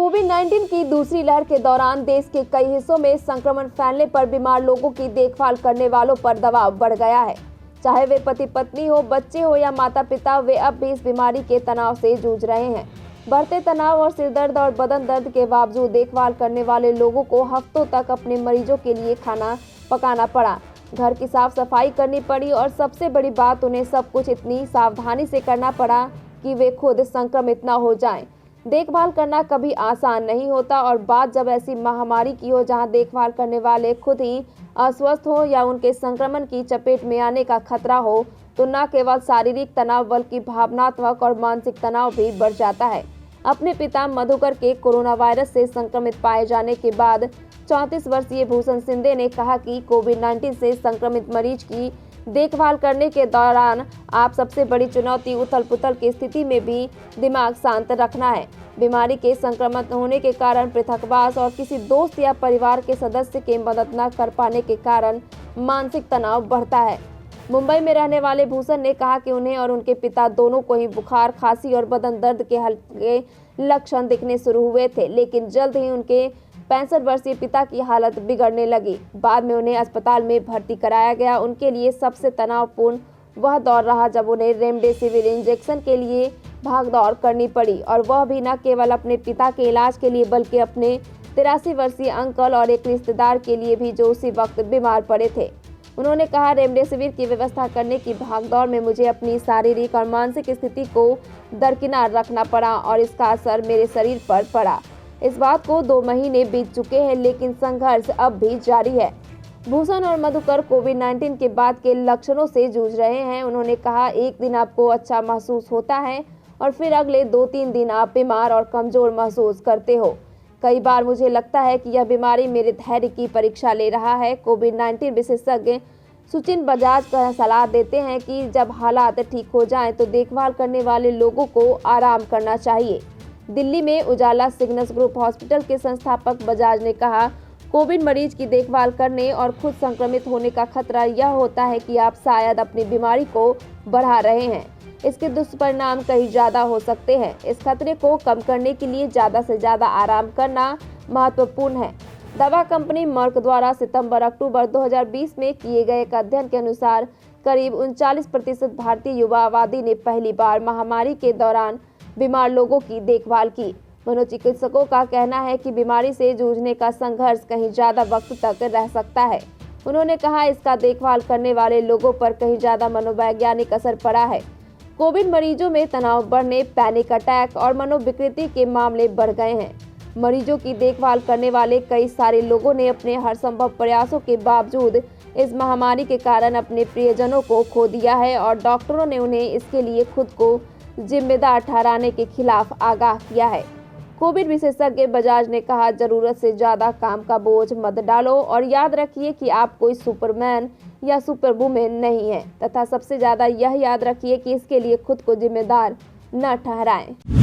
कोविड-19 की दूसरी लहर के दौरान देश के कई हिस्सों में संक्रमण फैलने पर बीमार लोगों की देखभाल करने वालों पर दबाव बढ़ गया है। चाहे वे पति पत्नी हो, बच्चे हो या माता पिता, वे अब भी इस बीमारी के तनाव से जूझ रहे हैं। बढ़ते तनाव और सिरदर्द और बदन दर्द के बावजूद देखभाल करने वाले लोगों को हफ्तों तक अपने मरीजों के लिए खाना पकाना पड़ा, घर की साफ सफाई करनी पड़ी और सबसे बड़ी बात, उन्हें सब कुछ इतनी सावधानी से करना पड़ा कि वे खुद संक्रमित न हो जाएं। देखभाल करना कभी आसान नहीं होता और बात जब ऐसी महामारी की हो जहां देखभाल करने वाले खुद ही अस्वस्थ हो या उनके संक्रमण की चपेट में आने का खतरा हो, तो न केवल शारीरिक तनाव बल्कि भावनात्मक और मानसिक तनाव भी बढ़ जाता है। अपने पिता मधुकर के कोरोना वायरस से संक्रमित पाए जाने के बाद 34 वर्षीय भूषण सिंधे ने कहा कि कोविड-19 से संक्रमित मरीज की देखभाल करने के दौरान आप सबसे बड़ी चुनौती उथल पुथल की स्थिति में भी दिमाग शांत रखना है। बीमारी के संक्रमित होने के कारण पृथकवास और किसी दोस्त या परिवार के सदस्य के मदद न कर पाने के कारण मानसिक तनाव बढ़ता है। मुंबई में रहने वाले भूषण ने कहा कि उन्हें और उनके पिता दोनों को ही बुखार, खांसी और बदन दर्द के हल्के लक्षण दिखने शुरू हुए थे, लेकिन जल्द ही उनके 65 वर्षीय पिता की हालत बिगड़ने लगी। बाद में उन्हें अस्पताल में भर्ती कराया गया। उनके लिए सबसे तनावपूर्ण वह दौर रहा जब उन्हें रेमडेसिविर इंजेक्शन के लिए भागदौड़ करनी पड़ी, और वह भी न केवल अपने पिता के इलाज के लिए बल्कि अपने 83 वर्षीय अंकल और एक रिश्तेदार के लिए भी जो उसी वक्त बीमार पड़े थे। उन्होंने कहा, रेमडेसिविर की व्यवस्था करने की भागदौड़ में मुझे अपनी शारीरिक और मानसिक स्थिति को दरकिनार रखना पड़ा और इसका असर मेरे शरीर पर पड़ा। इस बात को 2 महीने बीत चुके हैं, लेकिन संघर्ष अब भी जारी है। भूषण और मधुकर कोविड-19 के बाद के लक्षणों से जूझ रहे हैं। उन्होंने कहा, एक दिन आपको अच्छा महसूस होता है और फिर अगले 2-3 दिन आप बीमार और कमजोर महसूस करते हो। कई बार मुझे लगता है कि यह बीमारी मेरे धैर्य की परीक्षा ले रहा है। कोविड-19 विशेषज्ञ सुचिन बजाज का सलाह देते हैं कि जब हालात ठीक हो जाएं तो देखभाल करने वाले लोगों को आराम करना चाहिए। दिल्ली में उजाला सिग्नस ग्रुप हॉस्पिटल के संस्थापक बजाज ने कहा, कोविड मरीज की देखभाल करने और खुद संक्रमित होने का खतरा यह होता है कि आप शायद अपनी बीमारी को बढ़ा रहे हैं। इसके दुष्परिणाम कहीं ज़्यादा हो सकते हैं। इस खतरे को कम करने के लिए ज़्यादा से ज़्यादा आराम करना महत्वपूर्ण है। दवा कंपनी मर्क द्वारा सितंबर-अक्टूबर 2020 में किए गए एक अध्ययन के अनुसार करीब 39% भारतीय युवा आबादी ने पहली बार महामारी के दौरान बीमार लोगों की देखभाल की। मनोचिकित्सकों का कहना है कि बीमारी से जूझने का संघर्ष कहीं ज़्यादा वक्त तक रह सकता है। उन्होंने कहा, इसका देखभाल करने वाले लोगों पर कहीं ज़्यादा मनोवैज्ञानिक असर पड़ा है। कोविड मरीजों में तनाव बढ़ने, पैनिक अटैक और मनोविकृति के मामले बढ़ गए हैं। मरीजों की देखभाल करने वाले कई सारे लोगों ने अपने हर संभव प्रयासों के बावजूद इस महामारी के कारण अपने प्रियजनों को खो दिया है और डॉक्टरों ने उन्हें इसके लिए खुद को जिम्मेदार ठहराने के खिलाफ आगाह किया है। कोविड विशेषज्ञ बजाज ने कहा, जरूरत से ज्यादा काम का बोझ मत डालो और याद रखिए कि आप कोई सुपरमैन या सुपरवुमेन नहीं है, तथा सबसे ज्यादा यह याद रखिए कि इसके लिए खुद को जिम्मेदार न ठहराएं।